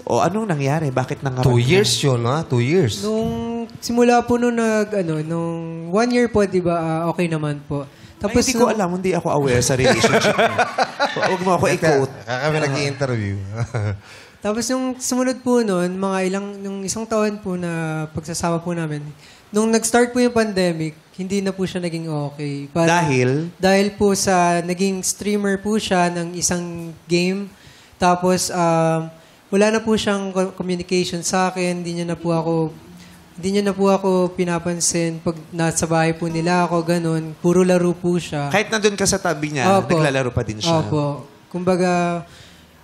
O anong nangyari? Bakit nangarap 2 years yun, ha? 2 years. Nung simula po nung nung 1 year po, di ba, okay naman po. Tapos hindi ko alam, hindi ako aware sa relationship mo. Huwag mo ako i-quote. Kami nag-i-interview. Tapos yung sumunod po noon, nung isang taon po na pagsasama po namin, nung nag-start po yung pandemic, hindi na po siya naging okay. Dahil? Dahil po sa naging streamer po siya ng isang game. Tapos wala na po siyang communication sa akin. Hindi niya na po ako pinapansin pag nasa bahay po nila ako, ganun. Puro laro po siya. Kahit nandun ka sa tabi niya, naglalaro pa din siya. Opo. Kumbaga,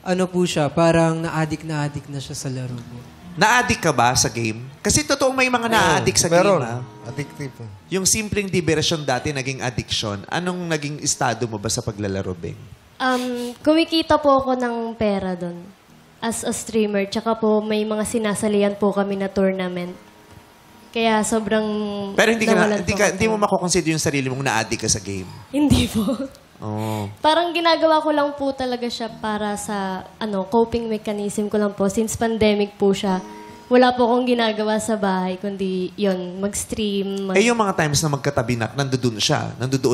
ano po siya, parang na-addict na siya sa laro po. Na-addict ka ba sa game? Kasi totoong may mga na-addict sa game, ha? Addictive. Yung simpleng diversion dati, naging addiction. Anong naging estado mo ba sa paglalaro, Beng? Kumikita po ako ng pera doon as a streamer. Tsaka po may mga sinasalihan po kami na tournament. Kaya sobrang... Pero hindi mo makukonsider yung sarili mong na-addict ka sa game? Hindi po. Oh. Parang ginagawa ko lang po talaga siya para sa coping mechanism ko lang po. Since pandemic po siya, wala po akong ginagawa sa bahay, kundi yun, mag-stream. Yung mga times na magkatabi na, nandoon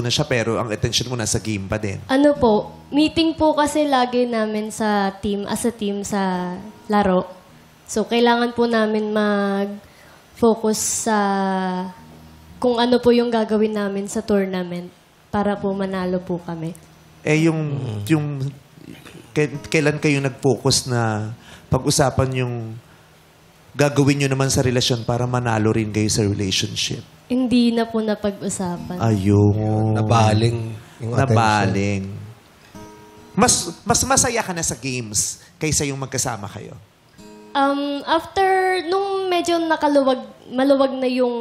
na siya, pero ang attention mo nasa game pa din. Ano po, meeting po kasi lagi namin sa team, as a team sa laro. So, kailangan po namin mag-focus sa kung ano po yung gagawin namin sa tournament para po manalo po kami. Kailan kayo nag-focus na pag-usapan yung gagawin nyo naman sa relasyon para manalo rin kayo sa relationship? Hindi na po napag-usapan. Ayun. Nabaling yung attention. Nabaling. Mas masaya ka na sa games kaysa yung magkasama kayo? After, nung medyo maluwag na yung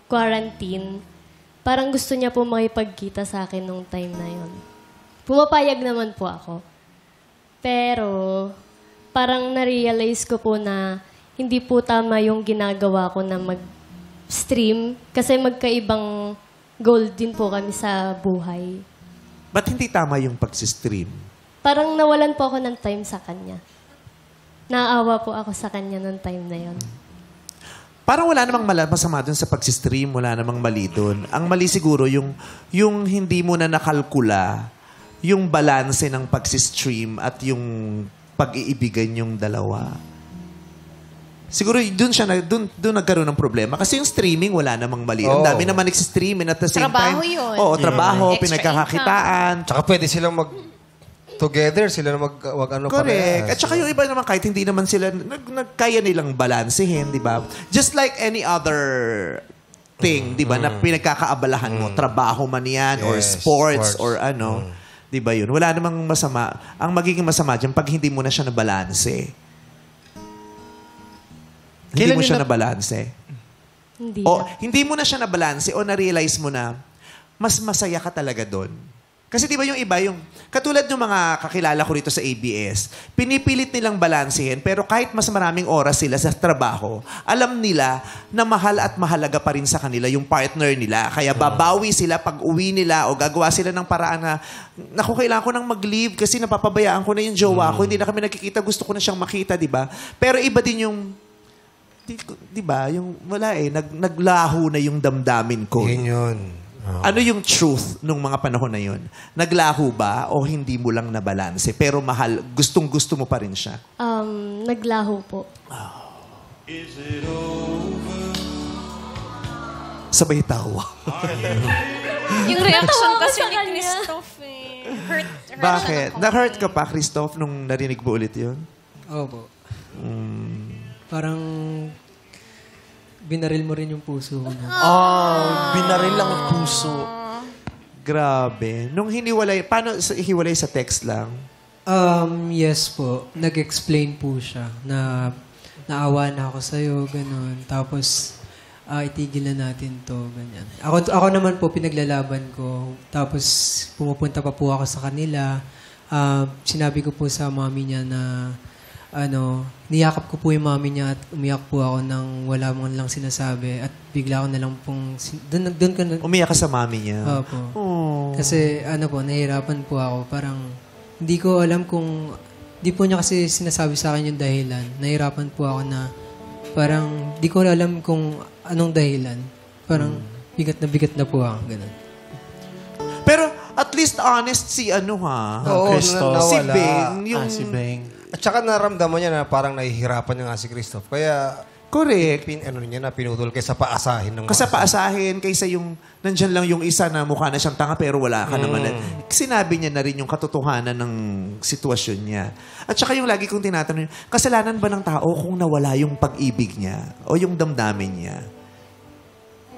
quarantine, parang gusto niya po makipagkita sa akin nung time na yon. Pumapayag naman po ako. Pero, parang na-realize ko po na hindi po tama yung ginagawa ko na mag-stream kasi magkaibang goal din po kami sa buhay. Ba't hindi tama yung pag-stream? Parang nawalan po ako ng time sa kanya. Naawa po ako sa kanya nung time na yon. Parang wala namang masama dun sa pag-stream, wala namang mali dun. Ang mali siguro yung hindi mo na nakalkula yung balanse ng pag-stream at yung pag-iibigan yung dalawa. Siguro doon nagkaroon ng problema. Kasi yung streaming, wala namang mali. Ang dami naman nag-stream and at the same Trabaho time... yun. Oo, trabaho, Extra pinagkakakitaan. Tsaka pwede silang together, sila na Correct. At saka yung iba naman, kahit hindi naman sila, nagkaya nilang balansehin, di ba? Just like any other thing, di ba, na pinagkakaabalahan mo. Trabaho man yan, or sports, or ano. Di ba yun? Wala namang masama. Ang magiging masama dyan, pag hindi mo na siya nabalanse. Hindi mo siya nabalanse. Hindi mo na siya nabalanse o na-realize mo na mas masaya ka talaga doon. Kasi di ba yung iba, katulad ng mga kakilala ko rito sa ABS, pinipilit nilang balansehin, pero kahit mas maraming oras sila sa trabaho, alam nila na mahal at mahalaga pa rin sa kanila yung partner nila. Kaya babawi sila pag uwi nila o gagawa sila ng paraan na, naku, kailangan ko nang mag-leave kasi napapabayaan ko na yung jowa ko, hindi na kami nakikita, gusto ko na siyang makita, di ba? Pero iba din yung, di ba, yung wala naglaho na yung damdamin ko. Yun. Ano yung truth nung mga panahon na yun? Naglaho ba o hindi mo lang nabalanse? Pero mahal, gustong-gusto mo pa rin siya? Naglaho po. Sabay tawa. Yung reaction Natawa kasi ako sa ni kanya. Christophe hurt Bakit? siya ng Na-hurt ka pa, Christophe, nung narinig mo ulit yun? Opo. Parang binaril mo rin yung puso ko. Binaril lang ang puso. Grabe. Nung hiniwalay, paano hiwalay sa text lang? Yes po. Nag-explain po siya na naawa na ako sa'yo, ganun. Tapos, itigil na natin to, ganyan. Ako naman po, pinaglalaban ko. Tapos, pumupunta pa po ako sa kanila. Sinabi ko po sa mami niya na niyakap ko po yung mami niya at umiyak po ako nang wala man lang sinasabi at bigla ko na lang pong doon ko umiyak ka sa mami niya? Opo. Kasi nahihirapan po ako. Parang hindi ko alam kung di po niya kasi sinasabi sa akin yung dahilan. Nahirapan po ako na parang di ko alam kung anong dahilan. Parang bigat na po ako. Ganun. Pero at least honest si ano ha? Oo, Christoph. Si nawala. Beng. Yung, Si Beng. At saka naramdaman niya na parang nahihirapan niya nga si Christoph. Kaya, correct. pinutol kaysa paasahin ng Kasi paasahin kaysa yung nandyan lang yung isa na mukha na siyang tanga pero wala ka naman. Sinabi niya na rin yung katotohanan ng sitwasyon niya. At saka yung lagi kong tinatanong, kasalanan ba ng tao kung nawala yung pag-ibig niya o yung damdamin niya?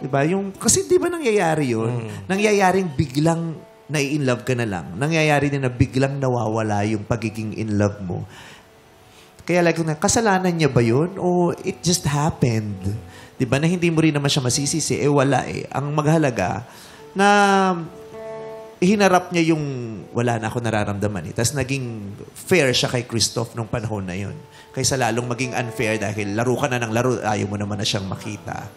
Diba? Kasi di ba nangyayari yun? Nangyayaring biglang nai-inlove ka na lang. Nangyayari din na biglang nawawala yung pagiging in love mo. Kaya like, kasalanan niya ba yun? O it just happened? Di ba? Na hindi mo rin naman siya masisisi. Wala eh. Ang maghalaga na hinarap niya yung wala na ako nararamdaman eh. Tapos naging fair siya kay Christoph nung panahon na yun. Kaysa lalong maging unfair dahil laro ka na ng laro, ayaw mo naman na siyang makita.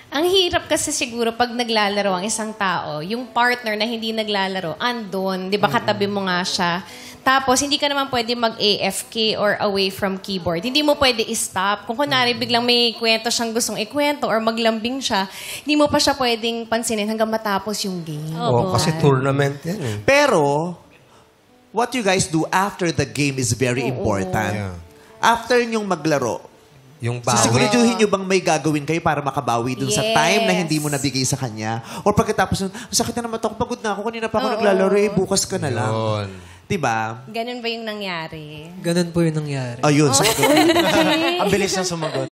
Ang hirap kasi siguro pag naglalaro ang isang tao, yung partner na hindi naglalaro, andun, di ba katabi mo nga siya. Tapos, hindi ka naman pwede mag-AFK or away from keyboard. Hindi mo pwede i-stop. Kung kunwari biglang may kwento siyang gustong ikwento or maglambing siya, hindi mo pa siya pwedeng pansinin hanggang matapos yung game. Oo, kasi tournament yan eh. Pero, what you guys do after the game is very important. Yeah. After nyong maglaro, Yung bawi. sisiguraduhin nyo bang may gagawin kayo para makabawi dun sa time na Yes. hindi mo nabigay sa kanya? Or pagkatapos nun, sakit na naman ako, pagod na ako, kanina pa ako naglalaro, bukas ka na lang. Yun. Diba? Ganun ba yung nangyari? Ganun po yung nangyari. Ayun, sagot. Ang bilis na sumagot.